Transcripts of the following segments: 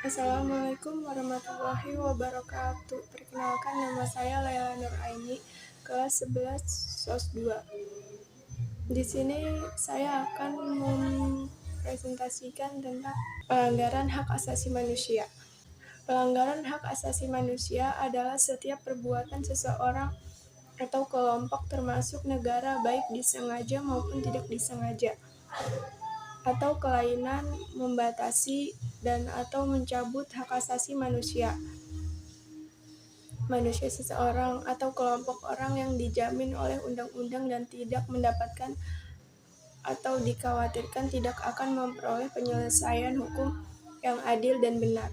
Assalamualaikum warahmatullahi wabarakatuh. Perkenalkan, nama saya Laila Nuraini, kelas 11 SOS 2. Di sini saya akan mempresentasikan tentang pelanggaran hak asasi manusia. Pelanggaran hak asasi manusia adalah setiap perbuatan seseorang atau kelompok termasuk negara, baik disengaja maupun tidak disengaja, atau kelainan membatasi dan atau mencabut hak asasi manusia seseorang atau kelompok orang yang dijamin oleh undang-undang dan tidak mendapatkan atau dikhawatirkan tidak akan memperoleh penyelesaian hukum yang adil dan benar.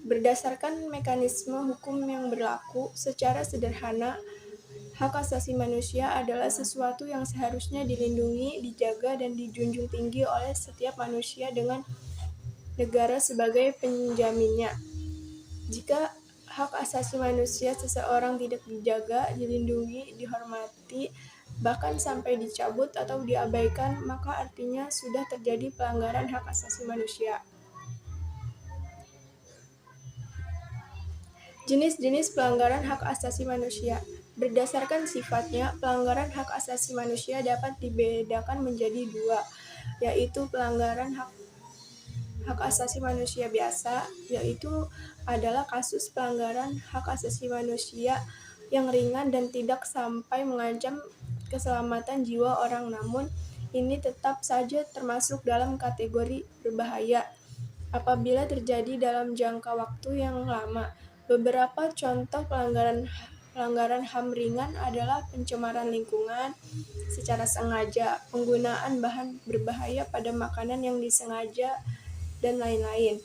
Berdasarkan mekanisme hukum yang berlaku, secara sederhana, hak asasi manusia adalah sesuatu yang seharusnya dilindungi, dijaga, dan dijunjung tinggi oleh setiap manusia dengan negara sebagai penjaminnya. Jika hak asasi manusia seseorang tidak dijaga, dilindungi, dihormati, bahkan sampai dicabut atau diabaikan, maka artinya sudah terjadi pelanggaran hak asasi manusia. Jenis-jenis pelanggaran hak asasi manusia. Berdasarkan sifatnya, pelanggaran hak asasi manusia dapat dibedakan menjadi dua, yaitu pelanggaran hak asasi manusia biasa, yaitu adalah kasus pelanggaran hak asasi manusia yang ringan dan tidak sampai mengancam keselamatan jiwa orang, namun ini tetap saja termasuk dalam kategori berbahaya apabila terjadi dalam jangka waktu yang lama. Beberapa contoh pelanggaran HAM ringan adalah pencemaran lingkungan secara sengaja, penggunaan bahan berbahaya pada makanan yang disengaja, dan lain-lain.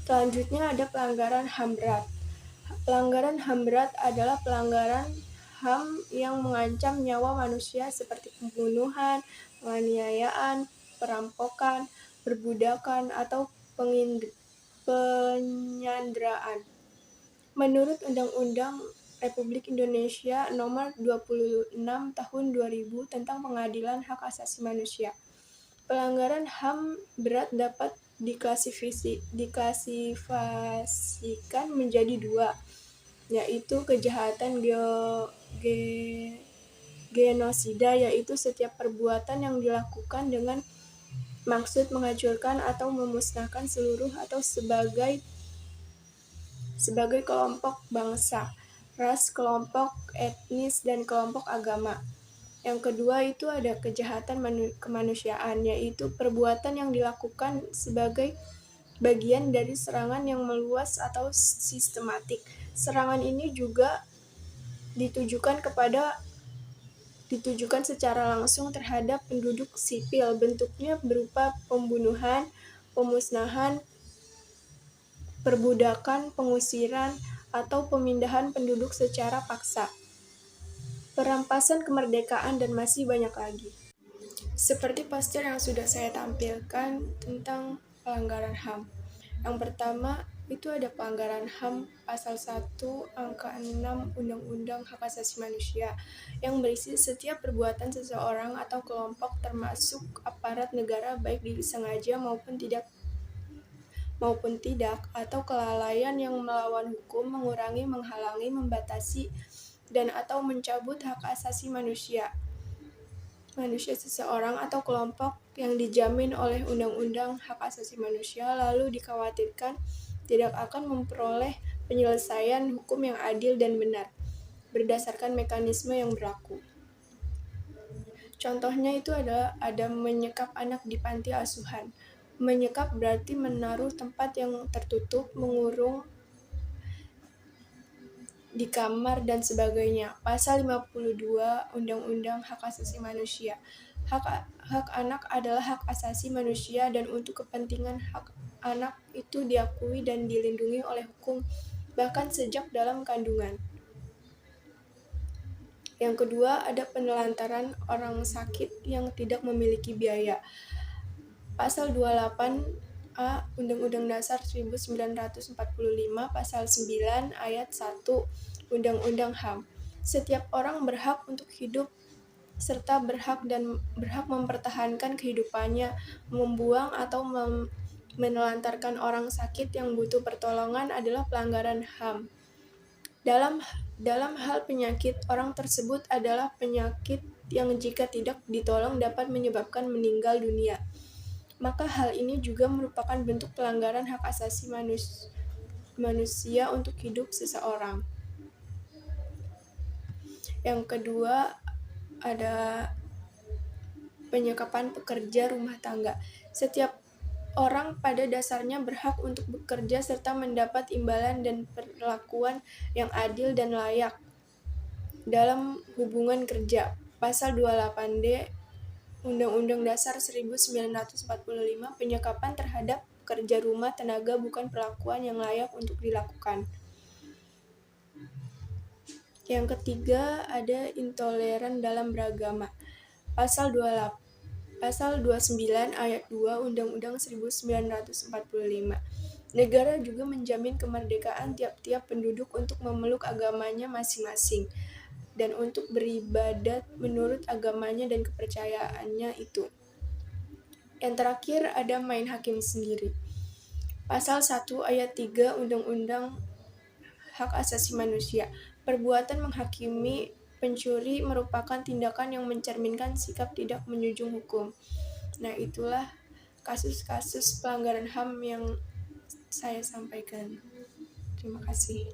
Selanjutnya ada pelanggaran HAM berat. Pelanggaran HAM berat adalah pelanggaran HAM yang mengancam nyawa manusia seperti pembunuhan, penganiayaan, perampokan, perbudakan, atau penyanderaan. Menurut Undang-Undang Republik Indonesia Nomor 26 Tahun 2000 tentang Pengadilan Hak Asasi Manusia, pelanggaran HAM berat dapat diklasifikasikan menjadi dua, yaitu kejahatan genosida, yaitu setiap perbuatan yang dilakukan dengan maksud menghancurkan atau memusnahkan seluruh atau sebagai kelompok bangsa, ras, kelompok etnis, dan kelompok agama. Yang kedua itu ada kejahatan kemanusiaan, yaitu perbuatan yang dilakukan sebagai bagian dari serangan yang meluas atau sistematik. Serangan ini juga ditujukan secara langsung terhadap penduduk sipil, bentuknya berupa pembunuhan, pemusnahan, perbudakan, pengusiran, atau pemindahan penduduk secara paksa, perampasan kemerdekaan, dan masih banyak lagi. Seperti poster yang sudah saya tampilkan tentang pelanggaran HAM. Yang pertama, itu ada pelanggaran HAM pasal 1 angka 6 Undang-Undang Hak Asasi Manusia yang berisi setiap perbuatan seseorang atau kelompok termasuk aparat negara, baik disengaja maupun tidak, atau kelalaian yang melawan hukum, mengurangi, menghalangi, membatasi, dan atau mencabut hak asasi manusia seseorang atau kelompok yang dijamin oleh Undang-Undang Hak Asasi Manusia, lalu dikhawatirkan tidak akan memperoleh penyelesaian hukum yang adil dan benar berdasarkan mekanisme yang berlaku. Contohnya itu ada menyekap anak di panti asuhan. Menyekap berarti menaruh tempat yang tertutup, mengurung di kamar, dan sebagainya. Pasal 52 Undang-Undang Hak Asasi Manusia. Hak anak adalah hak asasi manusia, dan untuk kepentingan hak anak itu diakui dan dilindungi oleh hukum, bahkan sejak dalam kandungan. Yang kedua, ada penelantaran orang sakit yang tidak memiliki biaya. Pasal 28A Undang-Undang Dasar 1945, Pasal 9 Ayat 1 Undang-Undang HAM. Setiap orang berhak untuk hidup serta berhak mempertahankan kehidupannya. Membuang atau menelantarkan orang sakit yang butuh pertolongan adalah pelanggaran HAM. Dalam hal penyakit, orang tersebut adalah penyakit yang jika tidak ditolong dapat menyebabkan meninggal dunia. Maka hal ini juga merupakan bentuk pelanggaran hak asasi manusia untuk hidup seseorang. Yang kedua ada penyekapan pekerja rumah tangga. Setiap orang pada dasarnya berhak untuk bekerja serta mendapat imbalan dan perlakuan yang adil dan layak dalam hubungan kerja. Pasal 28D Undang-Undang Dasar 1945 penyekapan terhadap pekerja rumah tangga bukan perlakuan yang layak untuk dilakukan. Yang ketiga ada intoleran dalam beragama. Pasal 29 ayat 2 Undang-Undang 1945. Negara juga menjamin kemerdekaan tiap-tiap penduduk untuk memeluk agamanya masing-masing dan untuk beribadat menurut agamanya dan kepercayaannya itu. Yang terakhir ada main hakim sendiri. Pasal 1 ayat 3 Undang-Undang Hak Asasi Manusia. Perbuatan menghakimi pencuri merupakan tindakan yang mencerminkan sikap tidak menjunjung hukum. Nah, itulah kasus-kasus pelanggaran HAM yang saya sampaikan. Terima kasih.